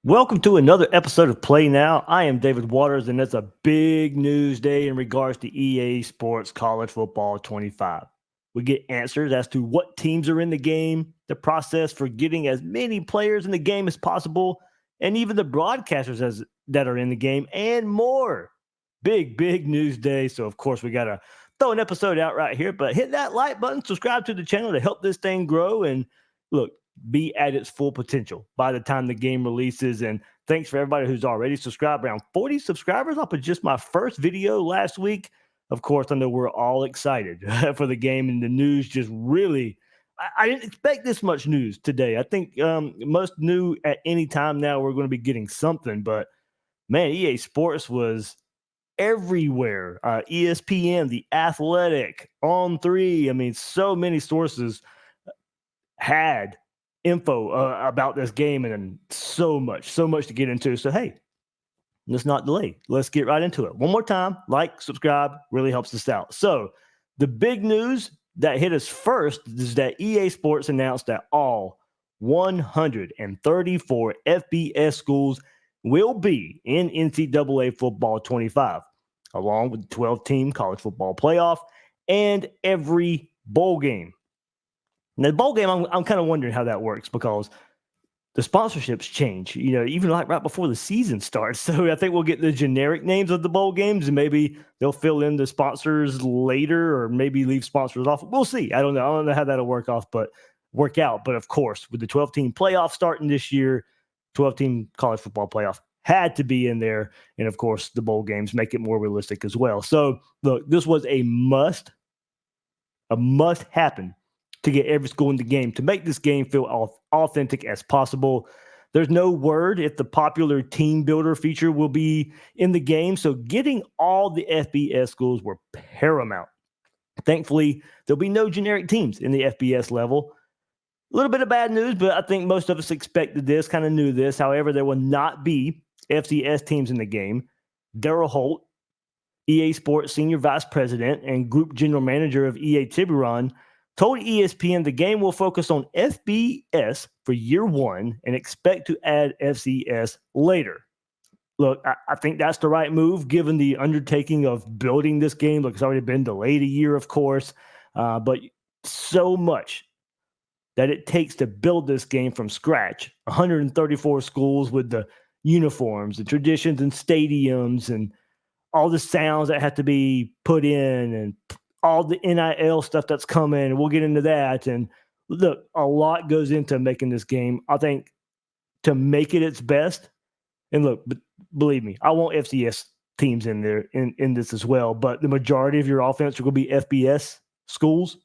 Welcome to another episode of Play Now. I am David Waters, and it's a big news day in regards to EA Sports College Football 25. We get answers as to what teams are in the game, the process for getting as many players in the game as possible, and even the broadcasters that are in the game, and more. Big news day. So, of course, we got to throw an episode out right here, but hit that like button, subscribe to the channel to help this thing grow. And look, be at its full potential by the time the game releases. And thanks for everybody who's already subscribed. Around 40 subscribers off of just my first video last week. Of course, I know we're all excited for the game, and the news just really. I didn't expect this much news today. I think most knew at any time now we're going to be getting something, but man, EA Sports was everywhere. ESPN, The Athletic, On Three. I mean, so many sources had info about this game, and so much to get into. So, hey, let's not delay. Let's get right into it. One more time, like, subscribe, really helps us out. So, the big news that hit us first is that EA Sports announced that all 134 FBS schools will be in NCAA Football 25, along with the 12-team college football playoff and every bowl game. Now, the bowl game, I'm kind of wondering how that works because the sponsorships change, even like right before the season starts. So I think we'll get the generic names of the bowl games, and maybe they'll fill in the sponsors later, or maybe leave sponsors off. We'll see. I don't know how that'll work out. But of course, with the 12-team playoff starting this year, 12-team college football playoff had to be in there. And of course, the bowl games make it more realistic as well. So look, this was a must happen to get every school in the game, to make this game feel authentic as possible. There's no word if the popular team builder feature will be in the game, so getting all the FBS schools were paramount. Thankfully, there'll be no generic teams in the FBS level. A little bit of bad news, but I think most of us expected this, kind of knew this. However, there will not be FCS teams in the game. Daryl Holt, EA Sports Senior Vice President and Group General Manager of EA Tiburon, told ESPN the game will focus on FBS for year one and expect to add FCS later. Look, I think that's the right move given the undertaking of building this game. Look, it's already been delayed a year, of course, but so much that it takes to build this game from scratch. 134 schools with the uniforms, the traditions and stadiums, and all the sounds that have to be put in, and all the NIL stuff that's coming, and we'll get into that. And look, a lot goes into making this game. I think to make it its best, and look, believe me, I want FCS teams in there in this as well, but the majority of your offense are going to be FBS schools,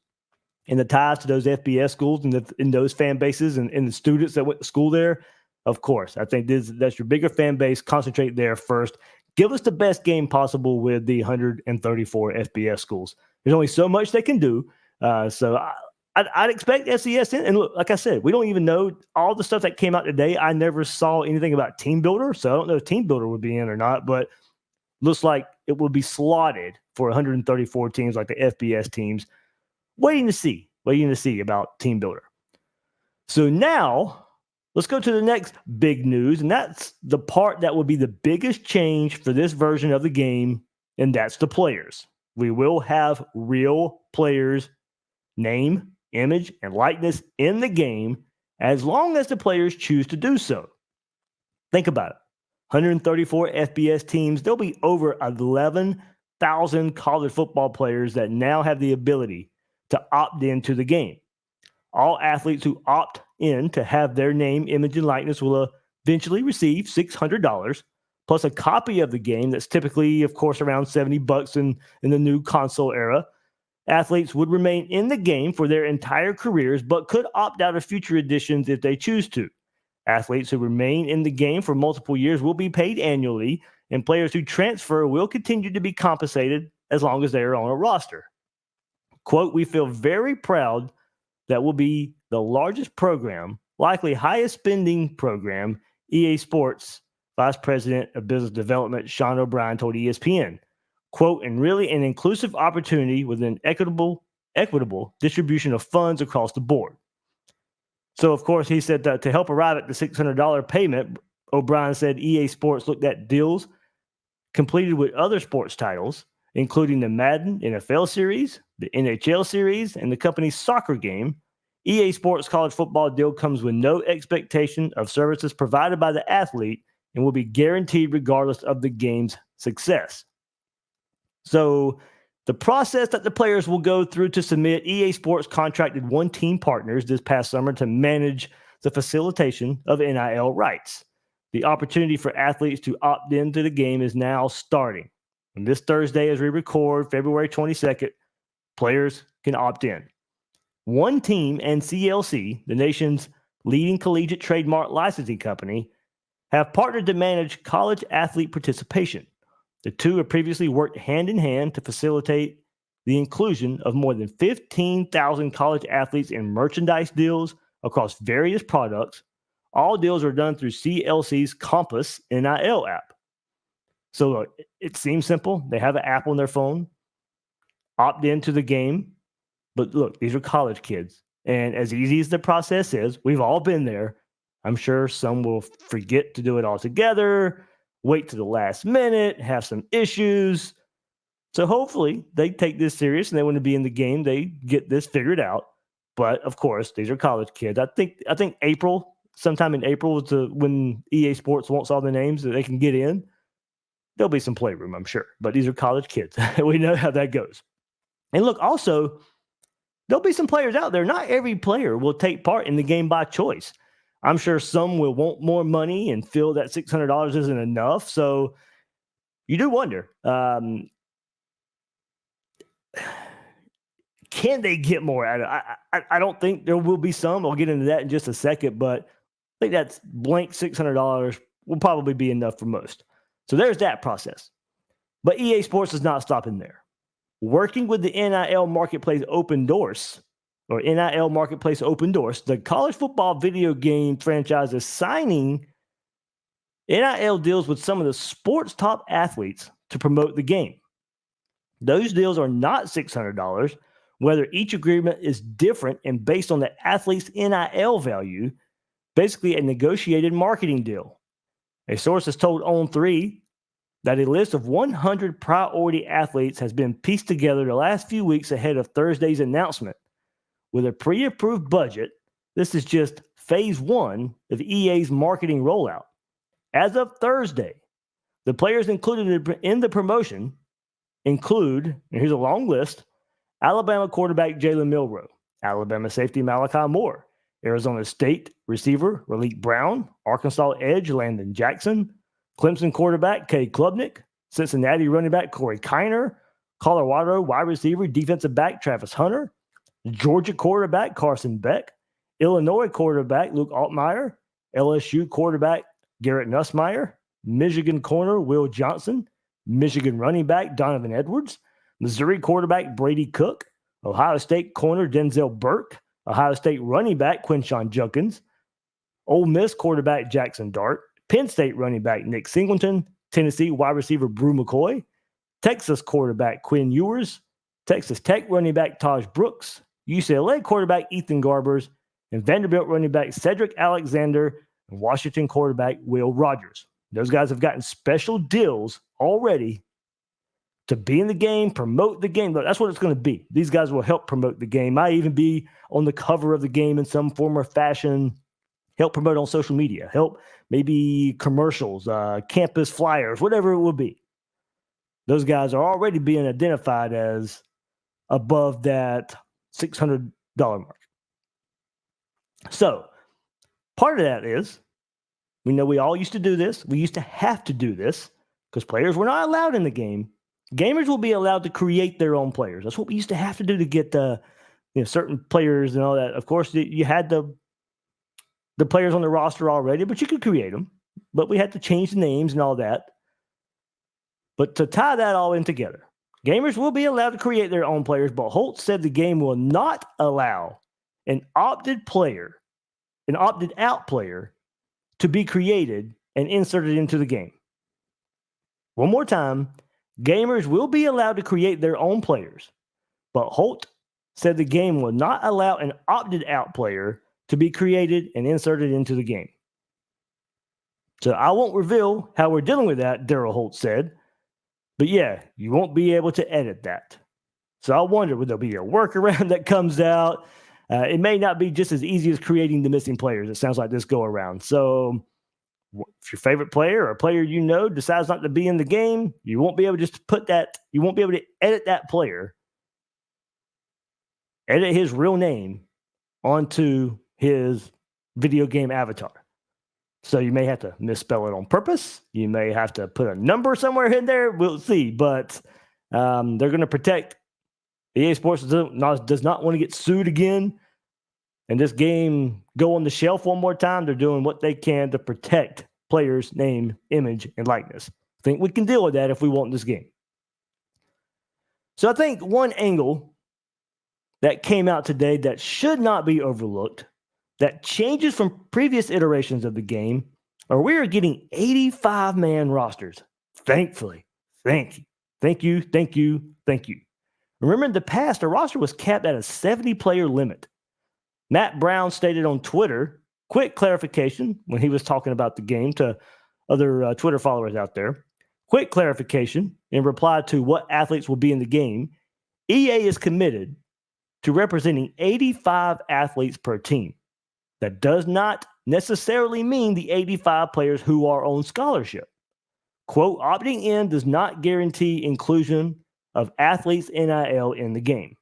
and the ties to those FBS schools and in those fan bases and the students that went to school there, of course, I think that's your bigger fan base. Concentrate there first. Give us the best game possible with the 134 FBS schools. There's only so much they can do. So I'd expect FCS in. And look, like I said, we don't even know all the stuff that came out today. I never saw anything about Team Builder, so I don't know if Team Builder would be in or not, but looks like it will be slotted for 134 teams like the FBS teams. Waiting to see about Team Builder. So now let's go to the next big news, and that's the part that will be the biggest change for this version of the game, and that's the players. We will have real players, name, image, and likeness in the game as long as the players choose to do so. Think about it. 134 FBS teams, there'll be over 11,000 college football players that now have the ability to opt into the game. All athletes who opt in to have their name, image, and likeness will eventually receive $600 plus a copy of the game that's typically, of course, around $70 in the new console era. Athletes would remain in the game for their entire careers, but could opt out of future editions if they choose to. Athletes who remain in the game for multiple years will be paid annually, and players who transfer will continue to be compensated as long as they are on a roster. Quote, "We feel very proud that will be the largest program, likely highest spending program," EA Sports Vice President of Business Development Sean O'Brien told ESPN. Quote, "And really an inclusive opportunity with an equitable distribution of funds across the board." So, of course, he said that to help arrive at the $600 payment, O'Brien said EA Sports looked at deals completed with other sports titles, including the Madden NFL series, the NHL series, and the company's soccer game. EA Sports college football deal comes with no expectation of services provided by the athlete and will be guaranteed regardless of the game's success. So the process that the players will go through to submit, EA Sports contracted One Team Partners this past summer to manage the facilitation of NIL rights. The opportunity for athletes to opt into the game is now starting. And this Thursday, as we record, February 22nd, players can opt in. One Team and CLC, the nation's leading collegiate trademark licensing company, have partnered to manage college athlete participation. The two have previously worked hand in hand to facilitate the inclusion of more than 15,000 college athletes in merchandise deals across various products. All deals are done through CLC's Compass NIL app. So it seems simple. They have an app on their phone, opt into the game. But look, these are college kids. And as easy as the process is, we've all been there. I'm sure some will forget to do it altogether, wait to the last minute, have some issues. So hopefully they take this serious and they want to be in the game. They get this figured out. But of course, these are college kids. I think April, sometime in April, is when EA Sports wants all the names that they can get in. There'll be some playroom, I'm sure. But these are college kids. We know how that goes. And look, also, there'll be some players out there. Not every player will take part in the game by choice. I'm sure some will want more money and feel that $600 isn't enough. So you do wonder, can they get more out of it? I don't think there will be some. I'll get into that in just a second, but I think that's blank $600 will probably be enough for most. So there's that process. But EA Sports is not stopping there. Working with the NIL Marketplace Open Doors, the college football video game franchise is signing NIL deals with some of the sport's top athletes to promote the game. Those deals are not $600, whether each agreement is different and based on the athlete's NIL value, basically a negotiated marketing deal. A source has told On3 that a list of 100 priority athletes has been pieced together the last few weeks ahead of Thursday's announcement. With a pre-approved budget, this is just phase one of EA's marketing rollout. As of Thursday, the players included in the promotion include, and here's a long list, Alabama quarterback Jalen Milroe, Alabama safety Malachi Moore, Arizona State receiver Raleek Brown, Arkansas edge Landon Jackson, Clemson quarterback Cade Klubnik, Cincinnati running back Corey Kiner, Colorado wide receiver defensive back Travis Hunter, Georgia quarterback Carson Beck, Illinois quarterback Luke Altmaier, LSU quarterback Garrett Nussmeier, Michigan corner Will Johnson, Michigan running back Donovan Edwards, Missouri quarterback Brady Cook, Ohio State corner Denzel Burke, Ohio State running back Quinshon Judkins, Ole Miss quarterback Jackson Dart, Penn State running back Nick Singleton, Tennessee wide receiver Brew McCoy, Texas quarterback Quinn Ewers, Texas Tech running back Taj Brooks, UCLA quarterback Ethan Garbers, and Vanderbilt running back Cedric Alexander, and Washington quarterback Will Rogers. Those guys have gotten special deals already to be in the game, promote the game. Look, that's what it's going to be. These guys will help promote the game. Might even be on the cover of the game in some form or fashion, help promote on social media, help maybe commercials, campus flyers, whatever it will be. Those guys are already being identified as above that $600 mark. So part of that is, we know we all used to do this. We used to have to do this because players were not allowed in the game. Gamers will be allowed to create their own players. That's what we used to have to do to get the certain players and all that. Of course, you had the players on the roster already, but you could create them. But we had to change the names and all that. But to tie that all in together, gamers will be allowed to create their own players, but Holt said the game will not allow an opted out player to be created and inserted into the game. One more time, gamers will be allowed to create their own players, but Holt said the game will not allow an opted out player to be created and inserted into the game. So I won't reveal how we're dealing with that, Daryl Holt said. But yeah, you won't be able to edit that. So I wonder, will there be a workaround that comes out? It may not be just as easy as creating the missing players. It sounds like this go around. So if your favorite player or a player you know decides not to be in the game, you won't be able to just put that, you won't be able to edit that player, edit his real name onto his video game avatar. So you may have to misspell it on purpose. You may have to put a number somewhere in there. We'll see. But they're going to protect. EA Sports does not want to get sued again. And this game go on the shelf one more time. They're doing what they can to protect players' name, image, and likeness. I think we can deal with that if we want this game. So I think one angle that came out today that should not be overlooked, that changes from previous iterations of the game, are we are getting 85-man rosters. Thankfully. Thank you. Thank you. Thank you. Thank you. Remember, in the past, a roster was capped at a 70-player limit. Matt Brown stated on Twitter, quick clarification when he was talking about the game to other Twitter followers out there. Quick clarification in reply to what athletes will be in the game. EA is committed to representing 85 athletes per team. That does not necessarily mean the 85 players who are on scholarship. Quote, opting in does not guarantee inclusion of athletes NIL in the game.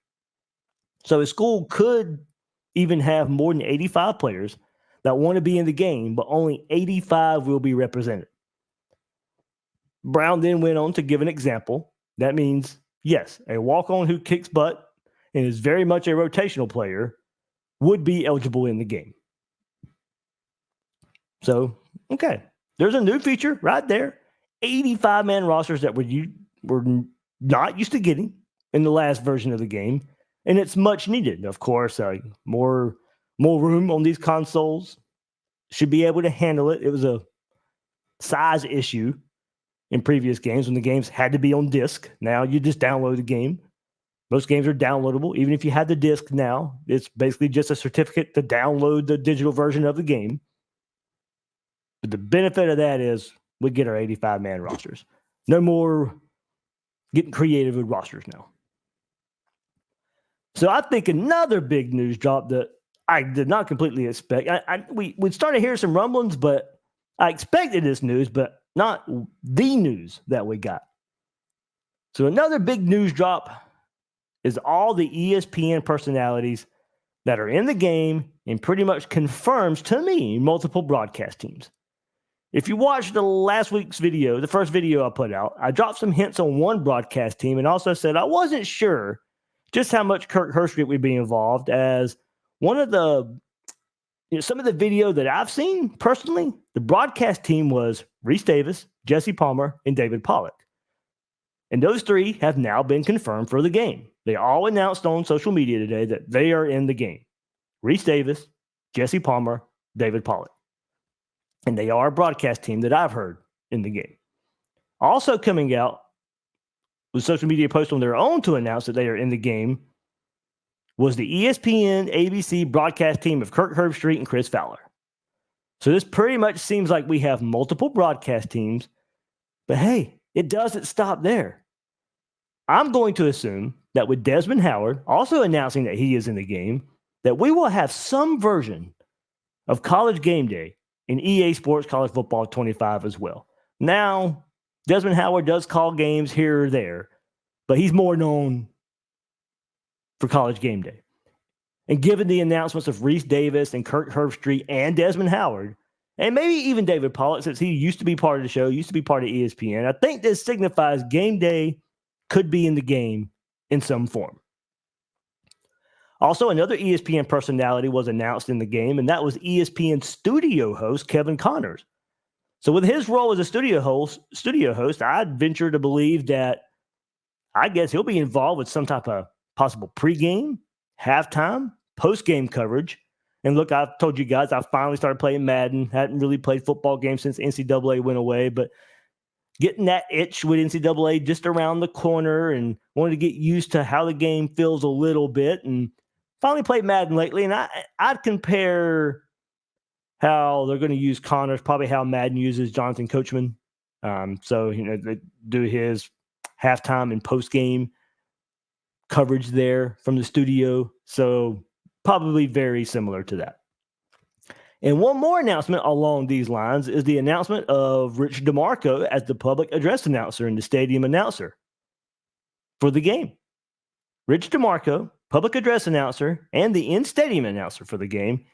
So a school could even have more than 85 players that want to be in the game, but only 85 will be represented. Brown then went on to give an example. That means, yes, a walk-on who kicks butt and is very much a rotational player would be eligible in the game. So, okay, there's a new feature right there. 85-man rosters that were not used to getting in the last version of the game, and it's much needed. Of course, more room on these consoles should be able to handle it. It was a size issue in previous games when the games had to be on disc. Now you just download the game. Most games are downloadable. Even if you had the disc now, it's basically just a certificate to download the digital version of the game. But the benefit of that is we get our 85-man rosters. No more getting creative with rosters now. So I think another big news drop that I did not completely expect. We started hearing some rumblings, but I expected this news, but not the news that we got. So another big news drop is all the ESPN personalities that are in the game and pretty much confirms to me multiple broadcast teams. If you watched the last week's video, the first video I put out, I dropped some hints on one broadcast team and also said I wasn't sure just how much Kirk Herbstreit would be involved, as one of the, some of the video that I've seen personally, the broadcast team was Reese Davis, Jesse Palmer, and David Pollock. And those three have now been confirmed for the game. They all announced on social media today that they are in the game. Reese Davis, Jesse Palmer, David Pollock. And they are a broadcast team that I've heard in the game. Also coming out with social media posts on their own to announce that they are in the game was the ESPN ABC broadcast team of Kirk Herbstreit and Chris Fowler. So this pretty much seems like we have multiple broadcast teams, but hey, it doesn't stop there. I'm going to assume that with Desmond Howard also announcing that he is in the game, that we will have some version of College Game Day in EA Sports College Football 25 as well. Now, Desmond Howard does call games here or there, but he's more known for College Game Day. And given the announcements of Reese Davis and Kirk Herbstreit and Desmond Howard, and maybe even David Pollock, since he used to be part of the show, used to be part of ESPN, I think this signifies Game Day could be in the game in some form. Also, another ESPN personality was announced in the game, and that was ESPN studio host Kevin Connors. So with his role as a studio host, I'd venture to believe that I guess he'll be involved with some type of possible pregame, halftime, postgame coverage. And look, I've told you guys, I finally started playing Madden. Hadn't really played football games since NCAA went away, but getting that itch with NCAA just around the corner and wanted to get used to how the game feels a little bit, and finally played Madden lately. And I'd compare how they're going to use Connors, probably how Madden uses Jonathan Coachman. So, they do his halftime and post-game coverage there from the studio. So probably very similar to that. And one more announcement along these lines is the announcement of Rich DeMarco as the public address announcer and the stadium announcer for the game. Rich DeMarco, public address announcer, and the in-stadium announcer for the game.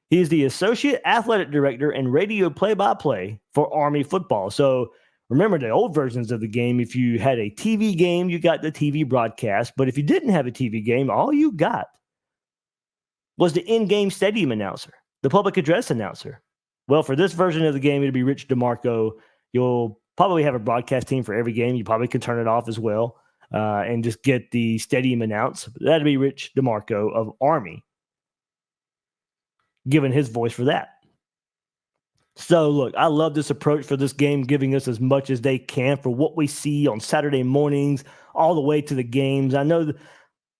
He is the associate athletic director and radio play-by-play for Army football. So remember the old versions of the game. If you had a TV game, you got the TV broadcast. But if you didn't have a TV game, all you got was the in-game stadium announcer, the public address announcer. Well, for this version of the game, it'll be Rich DeMarco. You'll probably have a broadcast team for every game. You probably can turn it off as well and just get the stadium announce. That'll be Rich DeMarco of Army, giving his voice for that. So, look, I love this approach for this game, giving us as much as they can for what we see on Saturday mornings all the way to the games. I know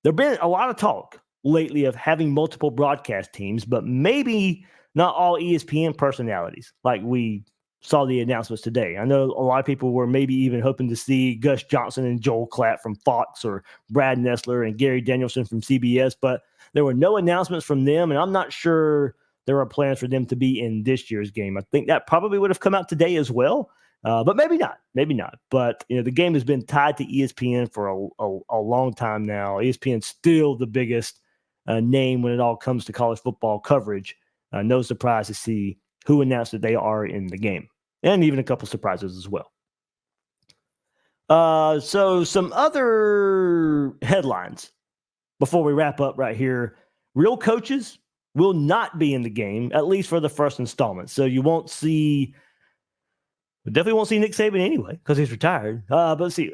there's been a lot of talk lately of having multiple broadcast teams, but maybe not all ESPN personalities like we saw the announcements today. I know a lot of people were maybe even hoping to see Gus Johnson and Joel Klatt from Fox or Brad Nessler and Gary Danielson from CBS, but there were no announcements from them, and I'm not sure there are plans for them to be in this year's game. I think that probably would have come out today as well, but maybe not. But the game has been tied to ESPN for a long time now. ESPN's still the biggest name when it all comes to college football coverage. No surprise to see who announced that they are in the game, and even a couple surprises as well. So some other headlines before we wrap up right here. Real coaches will not be in the game, at least for the first installment. So you definitely won't see Nick Saban anyway, because he's retired. But let's see.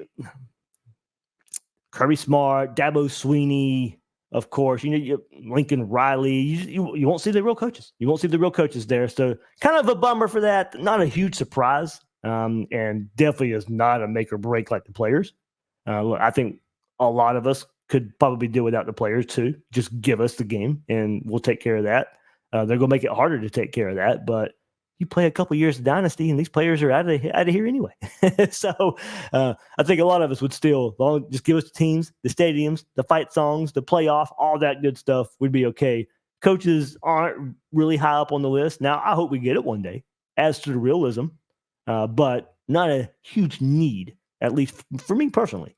Kirby Smart, Dabo Swinney, of course, Lincoln Riley. You won't see the real coaches. You won't see the real coaches there. So kind of a bummer for that. Not a huge surprise, and definitely is not a make or break like the players. Look, I think a lot of us could probably do without the players too. Just give us the game, and we'll take care of that. They're going to make it harder to take care of that, but you play a couple years of dynasty, and these players are out of here anyway. So I think a lot of us would still just give us the teams, the stadiums, the fight songs, the playoff, all that good stuff would be okay. Coaches aren't really high up on the list. Now, I hope we get it one day, as to the realism, but not a huge need, at least for me personally,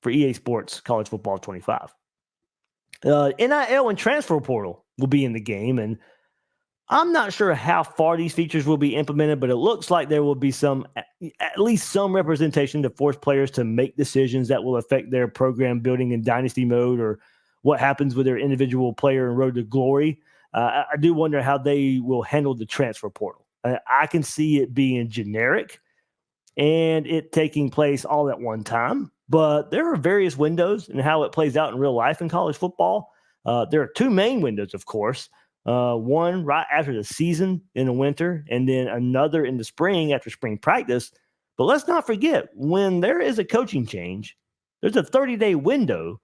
for EA Sports College Football 25. NIL and transfer portal will be in the game, and I'm not sure how far these features will be implemented, but it looks like there will be at least some representation to force players to make decisions that will affect their program building in dynasty mode or what happens with their individual player and road to glory. I do wonder how they will handle the transfer portal. I can see it being generic and it taking place all at one time, but there are various windows in how it plays out in real life in college football. There are two main windows, of course. One right after the season in the winter, and then another in the spring after spring practice. But let's not forget, when there is a coaching change, there's a 30-day window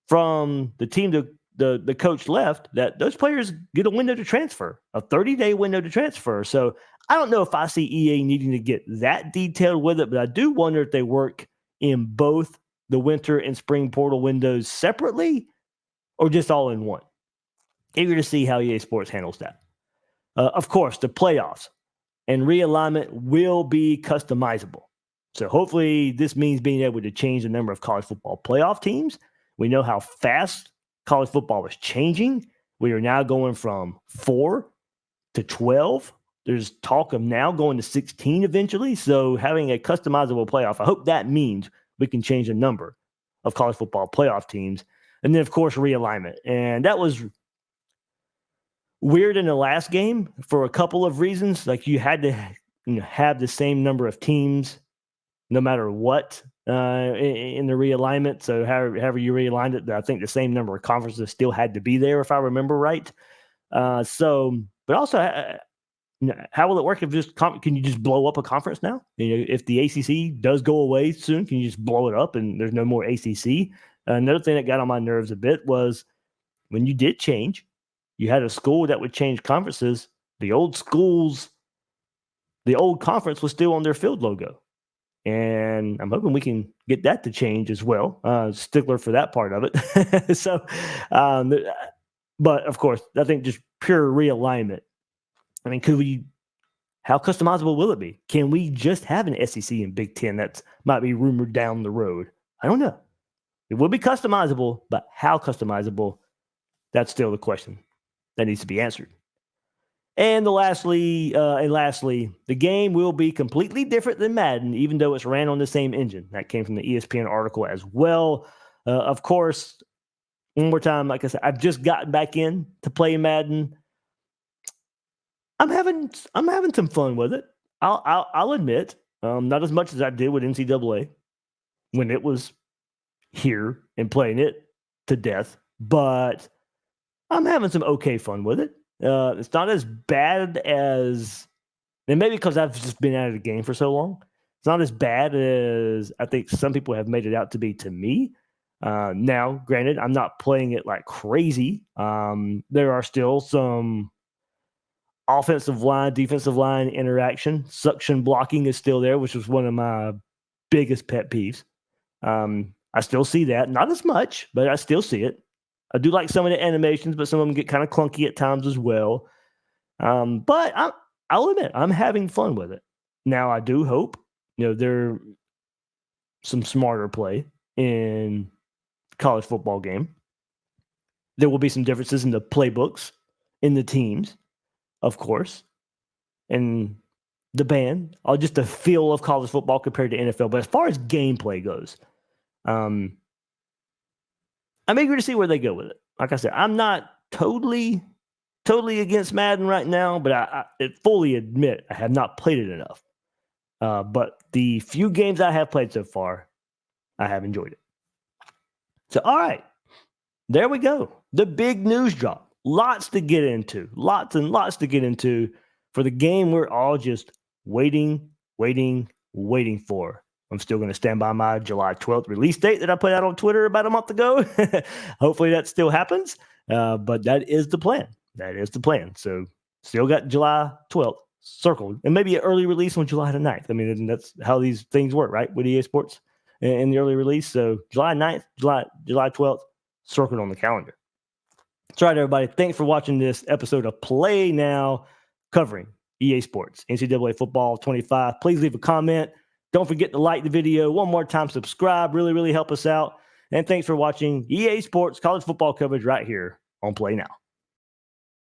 from the team the coach left that those players get a window to transfer, a 30-day window to transfer. So I don't know if I see EA needing to get that detailed with it, but I do wonder if they work in both the winter and spring portal windows separately or just all in one. Eager to see how EA Sports handles that. Of course, the playoffs and realignment will be customizable. So hopefully this means being able to change the number of college football playoff teams. We know how fast college football is changing. We are now going from 4 to 12. There's talk of now going to 16 eventually. So having a customizable playoff, I hope that means we can change the number of college football playoff teams. And then, of course, realignment. And that was weird in the last game for a couple of reasons. Like you had to have the same number of teams no matter what in the realignment. So however you realigned it, I think the same number of conferences still had to be there, if I remember right. But also, how will it work if can you just blow up a conference now? If the ACC does go away soon, can you just blow it up and there's no more ACC? Another thing that got on my nerves a bit was when you did change, you had a school that would change conferences, the old conference was still on their field logo. And I'm hoping we can get that to change as well. Stickler for that part of it. So, but of course, I think just pure realignment. I mean, how customizable will it be? Can we just have an SEC and Big Ten that might be rumored down the road? I don't know. It will be customizable, but how customizable? That's still the question that needs to be answered. And lastly, the game will be completely different than Madden, even though it's ran on the same engine. That came from the ESPN article as well. Of course, one more time, like I said, I've just gotten back in to play Madden. I'm having some fun with it. I'll admit, not as much as I did with NCAA when it was here and playing it to death, but I'm having some okay fun with it. It's not as bad as, and maybe because I've just been out of the game for so long, it's not as bad as I think some people have made it out to be to me. Now, granted, I'm not playing it like crazy. There are still some offensive line, defensive line interaction. Suction blocking is still there, which was one of my biggest pet peeves. I still see that. Not as much, but I still see it. I do like some of the animations, but some of them get kind of clunky at times as well. But I'll admit, I'm having fun with it. Now, I do hope, there's some smarter play in college football game. There will be some differences in the playbooks, in the teams, of course, and the band, or just the feel of college football compared to NFL. But as far as gameplay goes, I'm eager to see where they go with it. Like I said, I'm not totally against Madden right now, but I fully admit I have not played it enough. But the few games I have played so far, I have enjoyed it. So, all right, there we go. The big news drop. Lots to get into. Lots and lots to get into for the game we're all just waiting for. I'm still going to stand by my July 12th release date that I put out on Twitter about a month ago. Hopefully that still happens. But that is the plan. So still got July 12th circled, and maybe an early release on July the 9th. I mean, that's how these things work, right? With EA Sports in the early release. So July 9th, July 12th, circled on the calendar. That's right, everybody. Thanks for watching this episode of Play Now, covering EA Sports, NCAA Football 25. Please leave a comment. Don't forget to like the video. One more time, subscribe. Really, really help us out. And thanks for watching EA Sports college football coverage right here on Play Now.